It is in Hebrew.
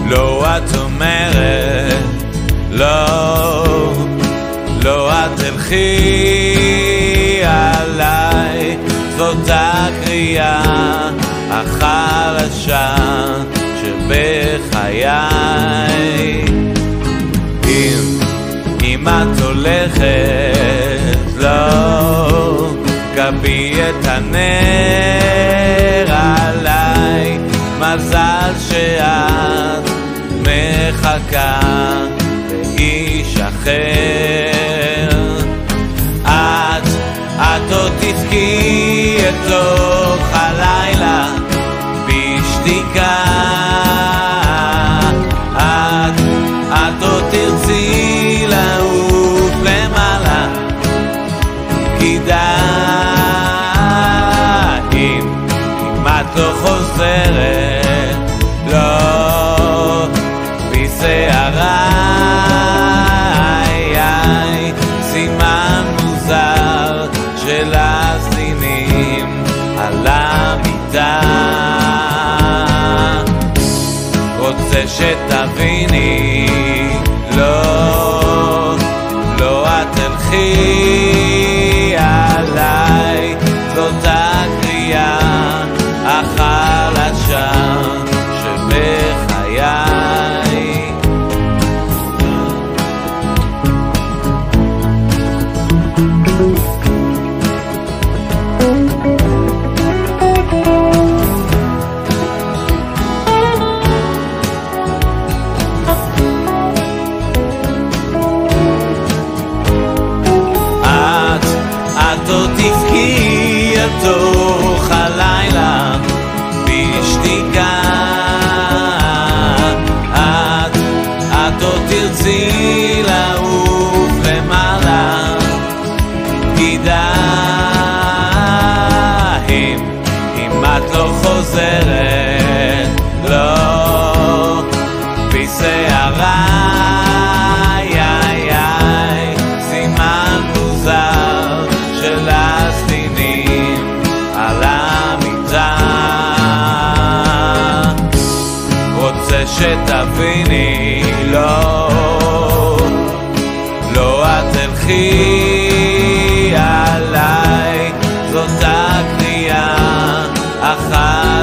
לא את אומרת, לא את תלכי עליי, זאת הקריאה החלשה שבחיי. אם את הולכת, לא קבי את הנר עליי, מזל שאת מחכה לאיש אחר. את עוד תזכי לתוך הלילה בשתיקה, את עוד תרצי לעוף למעלה, כדאי אם את לא חוזרת, לא בשעריי, סימן מוזר של הסדינים על המיטה. רוצה שתביני, לא את תלכי עליי, זאת הקריאה החלשה שבחיי. את עוד תבכי לתוך הלילה בשתיקה, את עוד תרצי לעוף למעלה, כדאי אם את לא חוזרת, לא בשעריי, סימן מוזר של הסדינים על המיטה. רוצה שתביני, לא את תלכי עליי, זאת הקריאה החלשה